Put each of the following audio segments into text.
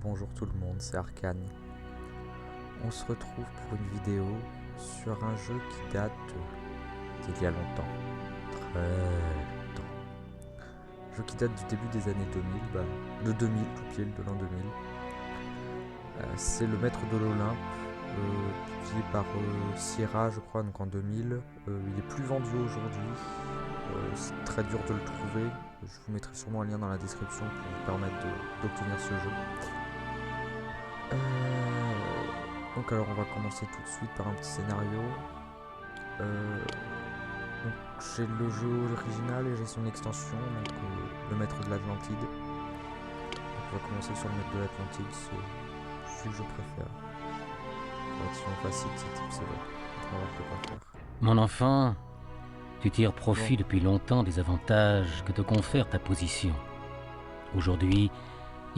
Bonjour tout le monde, c'est Arcane. On se retrouve pour une vidéo sur un jeu qui date d'il y a longtemps. Très longtemps. Un jeu qui date du début des années 2000, de 2000 tout pile, de l'an 2000. C'est le Maître de l'Olympe, publié par Sierra je crois, donc en 2000. Il est plus vendu aujourd'hui, c'est très dur de le trouver. Je vous mettrai sûrement un lien dans la description pour vous permettre d'obtenir ce jeu. Donc alors on va commencer tout de suite par un petit scénario. Donc j'ai le jeu original et j'ai son extension, donc le Maître de l'Atlantide. On va commencer sur le Maître de l'Atlantide, c'est celui que je préfère. Version facile, c'est type sévère. On va voir de quoi faire. Mon enfant, tu tires profit depuis longtemps des avantages que te confère ta position. Aujourd'hui,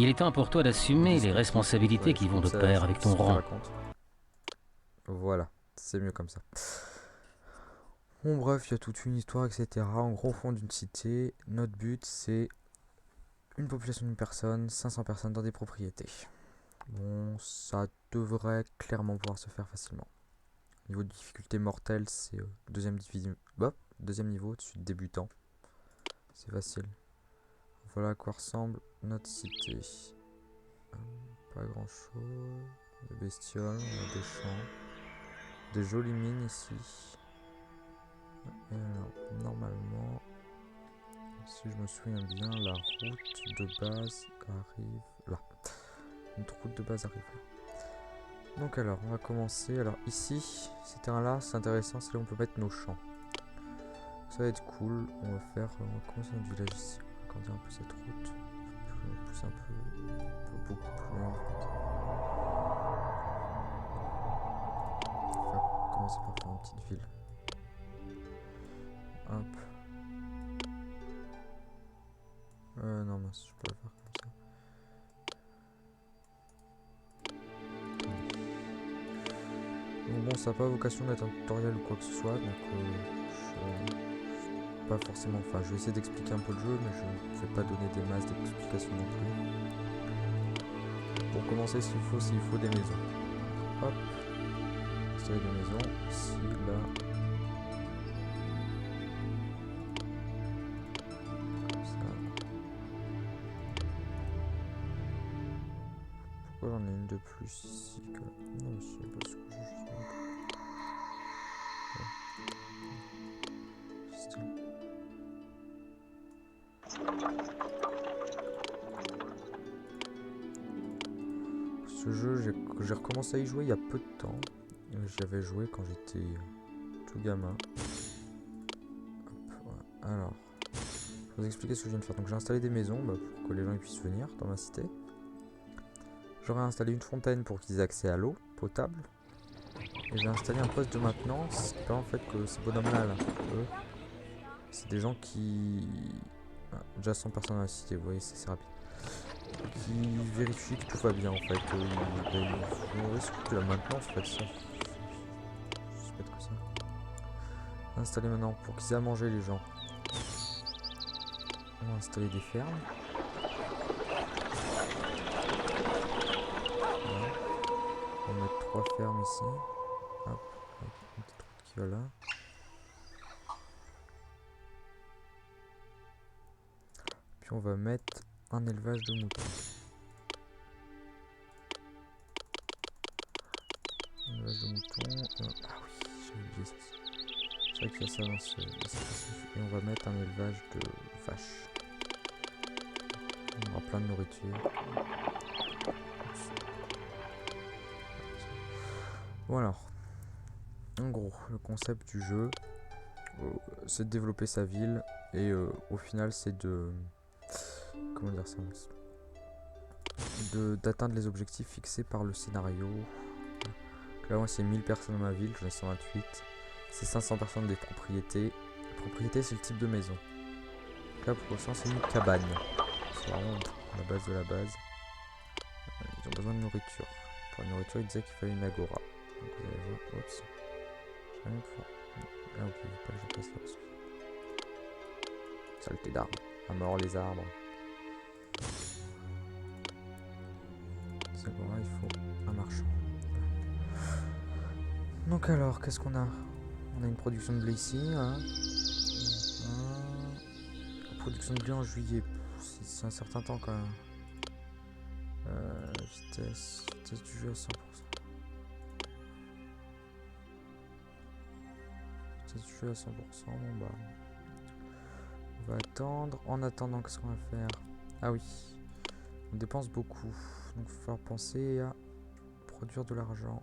il est temps pour toi d'assumer les responsabilités qui vont de pair avec ton rang. Voilà, c'est mieux comme ça. Bon bref, il y a toute une histoire, etc. En gros, au fond d'une cité, notre but c'est une population d'une personne, 500 personnes dans des propriétés. Bon, ça devrait clairement pouvoir se faire facilement. Niveau de difficulté mortelle, c'est deuxième niveau, de suite débutant. C'est facile. Voilà à quoi ressemble notre cité. Pas grand chose. Des bestioles, on a des champs. Des jolies mines ici. Et alors, normalement, si je me souviens bien, la route de base arrive là. Notre route de base arrive là. Donc alors, on va commencer. Alors ici, ces terrains-là, c'est intéressant, c'est là où on peut mettre nos champs. Ça va être cool. On va commencer notre village ici. On va agrandir un peu cette route. Plus un peu beaucoup plus loin. On va commencer par faire une petite ville. Hop. Non, mince, je peux le faire comme ça. Donc bon, ça n'a pas vocation d'être un tutoriel ou quoi que ce soit, donc pas forcément. Enfin, je vais essayer d'expliquer un peu le jeu, mais je ne vais pas donner des masses d'explications non plus. Pour commencer, ce qu'il faut des maisons. Hop, installer des maisons ici, là. Pourquoi j'en ai une de plus ici que... Non, mais c'est parce que je suis... Ce jeu, j'ai recommencé à y jouer il y a peu de temps. J'y avais joué quand j'étais tout gamin. Hop, voilà. Alors, je vais vous expliquer ce que je viens de faire. Donc j'ai installé des maisons pour que les gens puissent venir dans ma cité. J'aurais installé une fontaine pour qu'ils aient accès à l'eau potable. Et j'ai installé un poste de maintenance. Pas en fait que ces bonhommes-là, eux, c'est des gens qui... déjà 100 personnes dans la cité, vous voyez, c'est assez rapide. Qui vérifient que tout va bien en fait. Ils font de la maintenance en fait, ça. C'est bête que ça. Installer maintenant pour qu'ils aient à manger les gens. On va installer des fermes. Voilà. On va mettre 3 fermes ici. Hop, une petite route qui va là. Puis on va mettre un élevage de moutons. Un élevage de moutons. Ah oui, j'ai oublié ça. C'est vrai qu'il y a ça dans ce... Et on va mettre un élevage de vaches. On aura plein de nourriture. Voilà. En gros, le concept du jeu, c'est de développer sa ville. Et au final, c'est de... Comment dire ça ? D'atteindre les objectifs fixés par le scénario. Là, moi, c'est 1000 personnes dans ma ville, j'en ai 128. C'est 500 personnes des propriétés. Propriété, c'est le type de maison. Là, pour l'instant, c'est une cabane. C'est vraiment la base de la base. Ils ont besoin de nourriture. Pour la nourriture, ils disaient qu'il fallait une agora. Donc, vous allez voir. Oups. J'ai rien pour... Ah, ok, pas que je passe là-dessus. Saleté d'arbres. À mort les arbres. Zagora, il faut un marchand. Donc alors, qu'est-ce qu'on a? On a une production de blé ici. Hein. Production de blé en juillet. C'est un certain temps quand même. Vitesse du jeu à 100%. Vitesse du jeu à 100%. Bon bah. On va attendre. En attendant, qu'est-ce qu'on va faire? Ah oui. On dépense beaucoup. Donc il va falloir penser à produire de l'argent.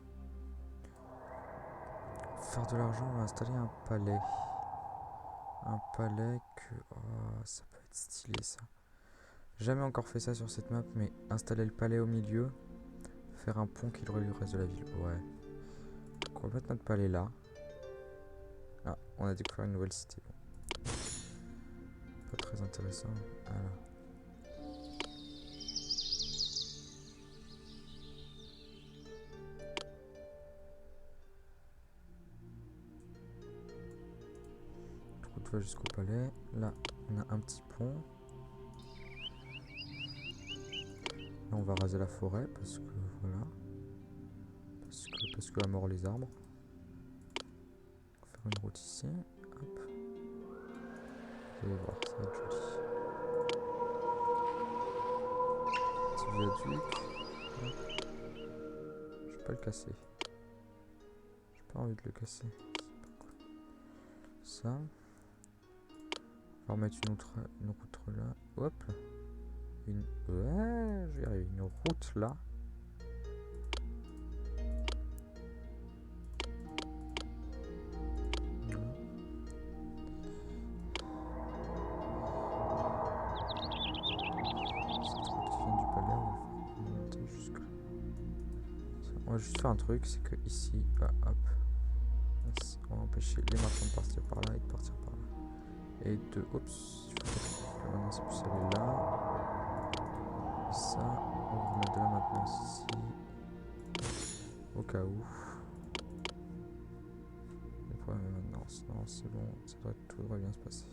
Faire de l'argent, on va installer un palais. Un palais que... Oh, ça peut être stylé ça. Jamais encore fait ça sur cette map, mais installer le palais au milieu, faire un pont qui le relie au reste de la ville. Ouais. Donc on va mettre notre palais là. Ah, on a découvert une nouvelle cité. Bon. Pas très intéressant. Voilà. Route va jusqu'au palais. Là, on a un petit pont. Là, on va raser la forêt parce que voilà. Parce que à mort les arbres. On va faire une route ici. Hop. Vous allez voir, ça va être joli. Petit viaduc. Hop. Je vais pas le casser. J'ai pas envie de le casser. Ça. On va remettre une route là. Hop. Ouais, je vais y arriver. Une route là. On va juste faire un truc, c'est que ici, hop, on va empêcher les marchands de partir par là et de partir par là. Et de, oups, maintenant c'est plus aller là. Et ça, on va remettre de la maintenance ici, au cas où. Les problèmes de maintenance, non c'est bon, tout devrait bien se passer.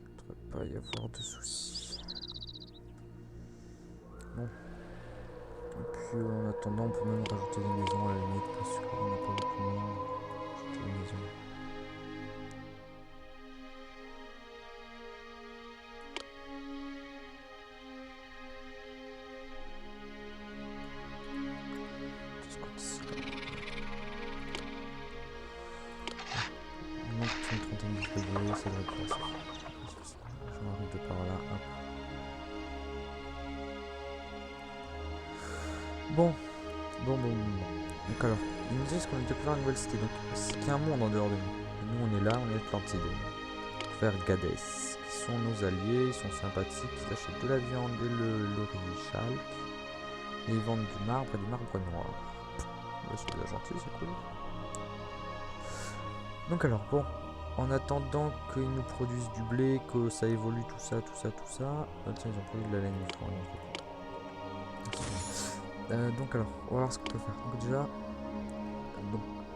Il ne devrait pas y avoir de soucis. Bon. Et puis en attendant, on peut même rajouter des maisons à la limite parce qu'on n'a pas beaucoup de monde. Rajouter des maisons. Tout ce côté-ci. Il manque une trentaine de février, ça devrait pouvoir se faire. J'en arrive de par là, hop. Bon. Donc alors, ils nous disent qu'on a découvert une nouvelle cité, donc c'est qu'il y a un monde en dehors de nous. Et nous on est là, on est Atlantide. Vers Gadès, qui sont nos alliés, ils sont sympathiques, ils achètent de la viande et le riz chalk. Et ils vendent du marbre et du marbre noir. Bah, c'est bien gentil, c'est cool. Donc alors, bon, en attendant qu'ils nous produisent du blé, que ça évolue, tout ça. Ah, tiens, ils ont produit de la laine, il faut donc alors, on va voir ce qu'on peut faire. Donc déjà,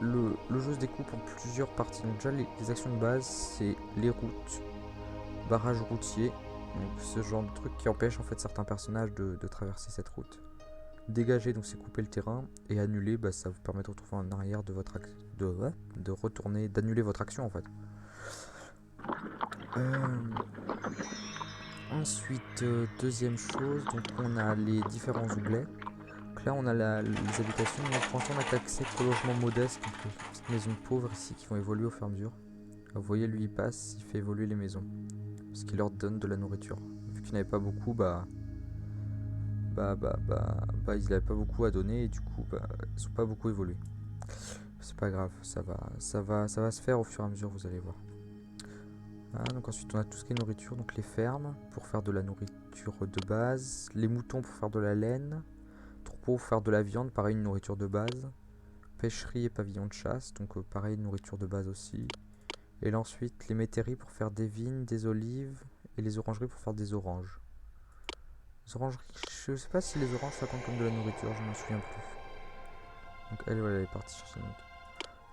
le jeu se découpe en plusieurs parties. Donc déjà, les actions de base, c'est les routes, barrages routiers, donc ce genre de truc qui empêche en fait certains personnages de traverser cette route. Dégager, donc c'est couper le terrain, et annuler, bah, ça vous permet de retrouver en arrière de votre de retourner, d'annuler votre action en fait. Ensuite, deuxième chose, donc on a les différents onglets. Donc là on a les habitations, donc pour l'instant on n'a accès qu'aux logements modestes, donc les petites maisons pauvres ici qui vont évoluer au fur et à mesure. Vous voyez, lui il passe, il fait évoluer les maisons, parce qu'il leur donne de la nourriture. Vu qu'il n'avait pas beaucoup, ils n'avaient pas beaucoup à donner et du coup ils sont pas beaucoup évolués. C'est pas grave, ça va se faire au fur et à mesure, vous allez voir. Voilà, donc ensuite on a tout ce qui est nourriture, donc les fermes pour faire de la nourriture de base, les moutons pour faire de la laine, troupeaux pour faire de la viande, pareil une nourriture de base, pêcherie et pavillon de chasse, donc pareil une nourriture de base aussi. Et là ensuite les métairies pour faire des vignes, des olives, et les orangeries pour faire des oranges. Les orangeries, je sais pas si les oranges ça compte comme de la nourriture, je m'en souviens plus. Donc elle, voilà, elle est partie chercher une autre.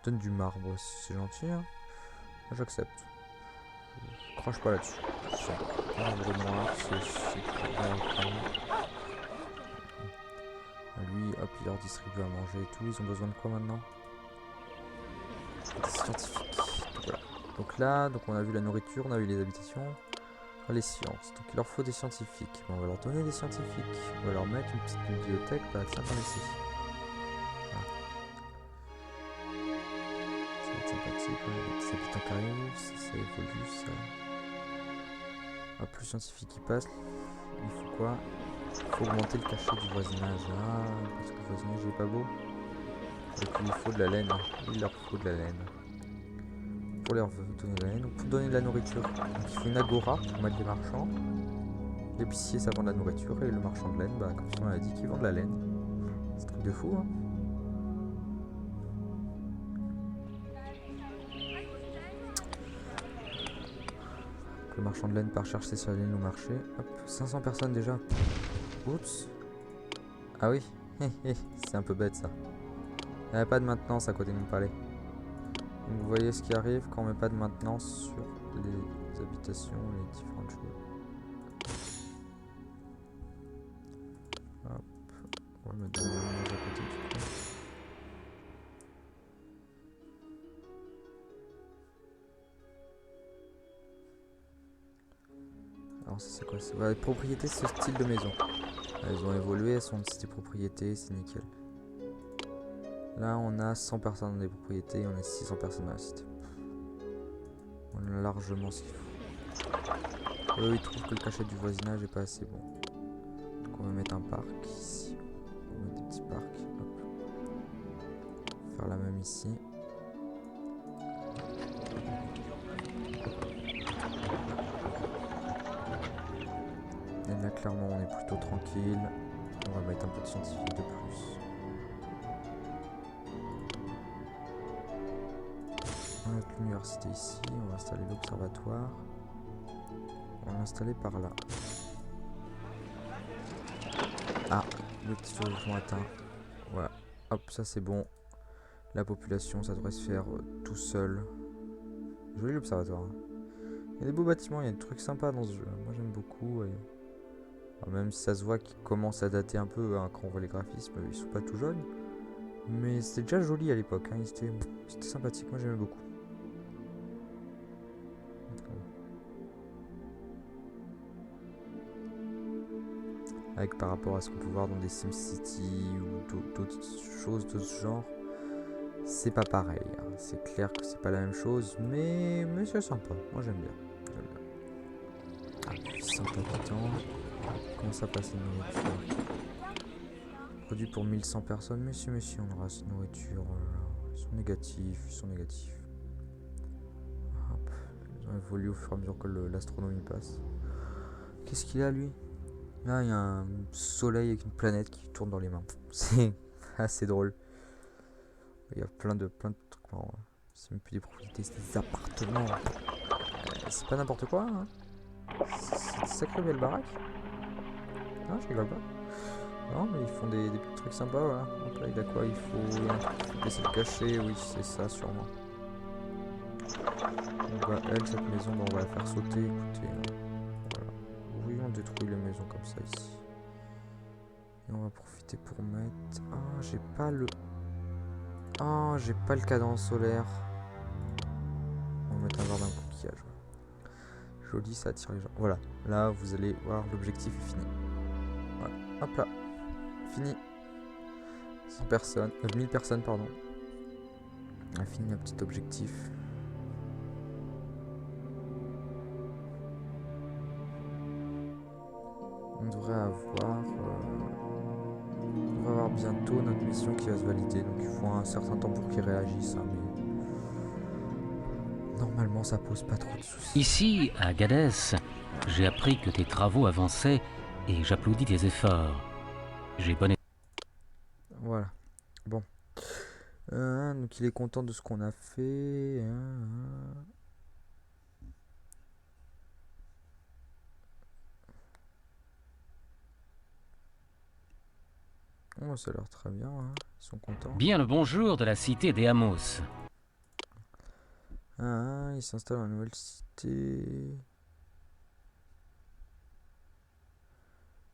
Donne du marbre, c'est gentil, hein. J'accepte. Je crache pas là-dessus. Marbre noir, c'est il leur distribue à manger et tout. Ils ont besoin de quoi maintenant? Des scientifiques. Donc, voilà. Donc là, on a vu la nourriture, on a vu les habitations, les sciences. Donc il leur faut des scientifiques. Bon, on va leur donner des scientifiques. On va leur mettre une petite bibliothèque. Bah tiens, par ici. Voilà. Ça va être sympathique. On a des petits habitants qui arrivent. Ça évolue, ça. Ah, plus scientifique qui passe. Il faut quoi? Il faut augmenter le cachet du voisinage. Ah, parce que le voisinage est pas beau. Et puis il faut de la laine. Il leur faut de la laine. Pour leur donner de la laine ou pour donner de la nourriture. Donc il faut une agora pour mettre les marchands. L'épicier ça vend de la nourriture et le marchand de laine, bah comme son nom l'a dit, qui vend de la laine. C'est un truc de fou, hein. Le marchand de laine part chercher sa laine au marché. Hop, 500 personnes déjà. Oups. Ah oui, c'est un peu bête ça. Il n'y avait pas de maintenance à côté de mon palais. Donc vous voyez ce qui arrive quand on met pas de maintenance sur les habitations, les différentes choses. Hop, on va mettre de la ménage à côté du coup. Alors ça c'est quoi? Les propriétés, c'est ce style de maison. Elles ont évolué, elles sont de style propriété, c'est nickel. Là on a 100 personnes dans les propriétés, on a 600 personnes dans la cité. On a largement ce qu'il faut. Eux ils trouvent que le cachet du voisinage est pas assez bon. Donc on va mettre un parc ici. On va mettre des petits parcs. Hop. Faire la même ici. Et là clairement on est plutôt tranquille. On va mettre un peu de scientifique de plus. On va mettre l'université ici. On va installer l'observatoire. On va l'installer par là. Ah, le petit logement atteint. Voilà. Hop, ça c'est bon. La population, ça devrait se faire tout seul. Joli l'observatoire. Hein. Il y a des beaux bâtiments, il y a des trucs sympas dans ce jeu. Moi j'aime beaucoup. Même si ça se voit qu'il commence à dater un peu hein, quand on voit les graphismes, ils sont pas tout jaunes. Mais c'était déjà joli à l'époque. Hein. C'était sympathique, moi j'aimais beaucoup. Avec par rapport à ce qu'on peut voir dans des SimCity ou d'autres choses de ce genre, c'est pas pareil. Hein. C'est clair que c'est pas la même chose, mais c'est sympa. Moi j'aime bien. Ah, 800 habitants. Comment ça passe la nourriture? Produit pour 1100 personnes. Monsieur, on aura cette nourriture. Ils sont négatifs. Hop. Ils ont évolué au fur et à mesure que l'astronomie passe. Qu'est-ce qu'il a lui? Là, il y a un soleil avec une planète qui tourne dans les mains. C'est assez drôle. Il y a plein de trucs marrants. C'est même plus des propriétés, c'est des appartements. C'est pas n'importe quoi. Hein. C'est une sacrée belle baraque. Non, je rigole pas. Non, mais ils font des petits trucs sympas. Voilà. Donc là, il a quoi? Il faut laisser le cacher. Oui, c'est ça, sûrement. Donc, bah, cette maison, bah, on va la faire sauter. Écoutez. Voilà. Oui, on détruit les maisons comme ça ici. Et on va profiter pour mettre... Ah, j'ai pas le... Ah, j'ai pas le cadran solaire. On va mettre un jardin de coquillage. Joli, ça attire les gens. Voilà, là vous allez voir, l'objectif est fini. Voilà, hop là, fini. 100 personnes, 1000 personnes, pardon. On a fini notre petit objectif. On devrait avoir bientôt notre mission qui va se valider. Donc il faut un certain temps pour qu'ils réagissent. Hein, mais normalement ça pose pas trop de soucis. Ici, à Gadès, j'ai appris que tes travaux avançaient et j'applaudis tes efforts. J'ai bon... Voilà, bon. Donc il est content de ce qu'on a fait. Oh, ça a l'air très bien, hein. Ils sont contents. Bien le bonjour de la cité des Amos. Ils s'installent dans une nouvelle cité.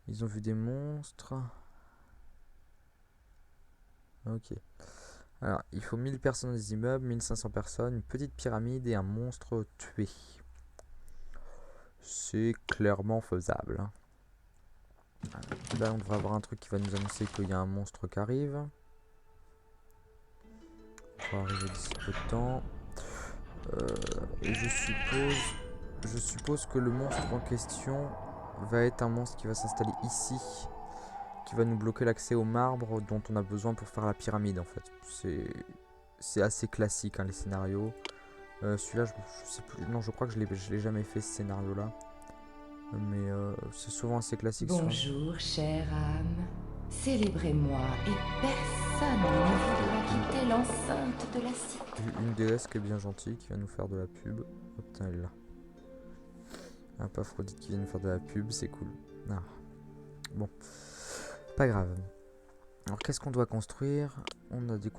Ils ont vu des monstres. Ok. Alors, il faut 1000 personnes dans les immeubles, 1500 personnes, une petite pyramide et un monstre tué. C'est clairement faisable. Hein. Là, on devrait avoir un truc qui va nous annoncer qu'il y a un monstre qui arrive. On va arriver d'ici peu de temps. Et je suppose que le monstre en question va être un monstre qui va s'installer ici, qui va nous bloquer l'accès au marbre dont on a besoin pour faire la pyramide en fait. C'est assez classique hein, les scénarios. Celui-là, je sais plus. Non, je crois que je l'ai jamais fait ce scénario-là. Mais c'est souvent assez classique. Bonjour, chère âme. Célébrez-moi et personne ne voudra quitter l'enceinte de la cité. Une déesse qui est bien gentille, qui va nous faire de la pub. Oh putain, elle est là. Un Aphrodite qui vient nous faire de la pub, c'est cool. Ah. Bon, pas grave. Alors qu'est-ce qu'on doit construire? On a des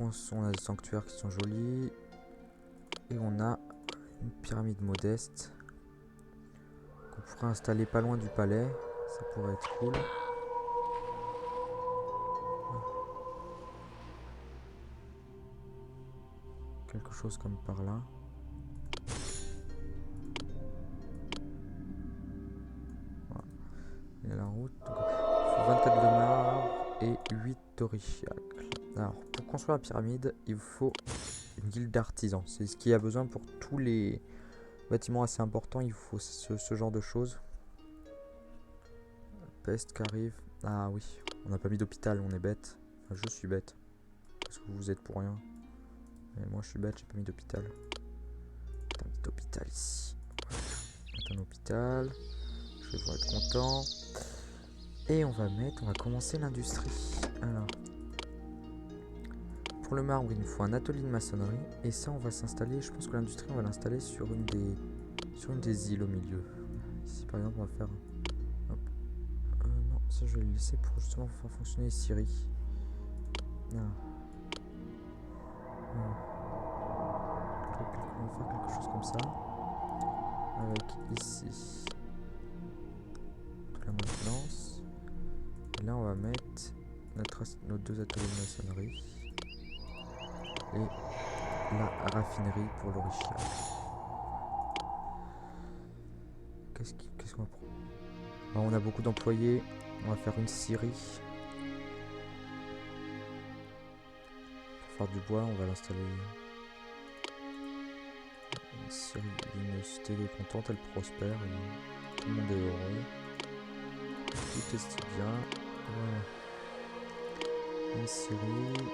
sanctuaires qui sont jolis. Et on a une pyramide modeste. Qu'on pourrait installer pas loin du palais. Ça pourrait être cool. Quelque chose comme par là. Voilà. Il y a la route. Donc, il faut 24 de marbre et 8 d'orifiacle. Alors, pour construire la pyramide, il faut une guilde d'artisans. C'est ce qu'il y a besoin pour tous les bâtiments assez importants. Il faut ce genre de choses. Peste qui arrive. Ah oui, on n'a pas mis d'hôpital, on est bête. Enfin, je suis bête. Parce que vous êtes pour rien. Et moi je suis bête, j'ai pas mis d'hôpital. Un petit hôpital ici. Voilà. Un hôpital. Je vais pouvoir être content. Et on va commencer l'industrie. Alors. Pour le marbre, il nous faut un atelier de maçonnerie. Et ça, on va s'installer. Je pense que l'industrie, on va l'installer sur une des îles au milieu. Ici, par exemple, on va faire. Hop. Non, ça, je vais le laisser pour justement faire fonctionner les scieries. Ah. On va faire quelque chose comme ça. Avec ici de la maintenance. Et là, on va mettre nos 2 ateliers de maçonnerie. Et la raffinerie pour l'orichia. Qu'est-ce qu'on va prendre? Alors, on a beaucoup d'employés. On va faire une scierie. Pour faire du bois, on va l'installer. Une scierie, une cité qui est contente, elle prospère. Et tout le monde est heureux. Tout est bien. Voilà. Une scierie.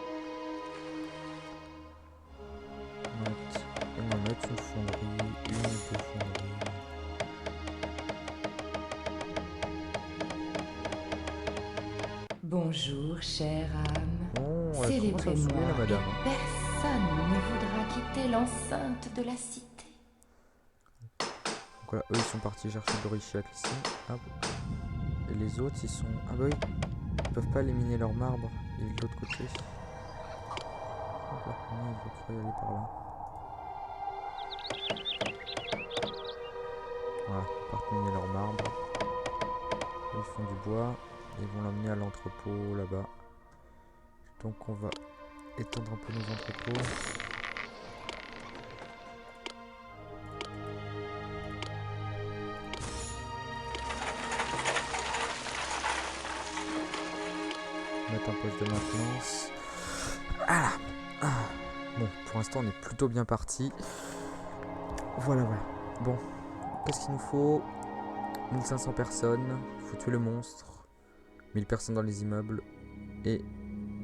On va mettre une fonderie, une ou 2 fonderies. Bonjour, chère âme. Bon, elle commence à me Célébrez-moi saouler, la et madame. personne ne voudra quitter l'enceinte de la cité. Donc voilà, eux ils sont partis chercher d'orichiac ici. Hop. Et les autres ils sont. Ah bah oui, ils peuvent pas éliminer leur marbre. Il est de l'autre côté. Hop là, non, il va pouvoir y aller par là. Voilà, ils partent miner leur marbre. Ils font du bois. Ils vont l'emmener à l'entrepôt là-bas. Donc on va étendre un peu nos entrepôts. Mettre un poste de maintenance. Voilà. Ah. Bon, pour l'instant on est plutôt bien parti. Voilà. Bon, qu'est-ce qu'il nous faut? 1500 personnes. Il faut tuer le monstre. 1000 personnes dans les immeubles. Et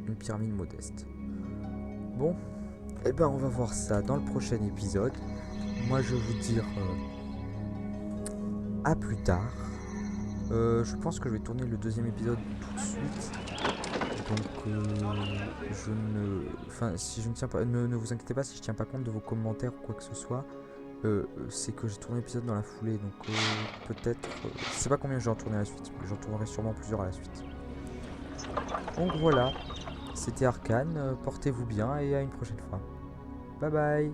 une pyramide modeste. Bon, et ben on va voir ça dans le prochain épisode. Moi je vais vous dire à plus tard. Je pense que je vais tourner le 2e épisode tout de suite. Donc si je ne tiens pas, ne vous inquiétez pas si je tiens pas compte de vos commentaires ou quoi que ce soit. C'est que j'ai tourné l'épisode dans la foulée, donc peut-être, je sais pas combien j'en tournerai à la suite, mais j'en tournerai sûrement plusieurs à la suite. Donc voilà, c'était Arcane, portez-vous bien et à une prochaine fois. Bye bye.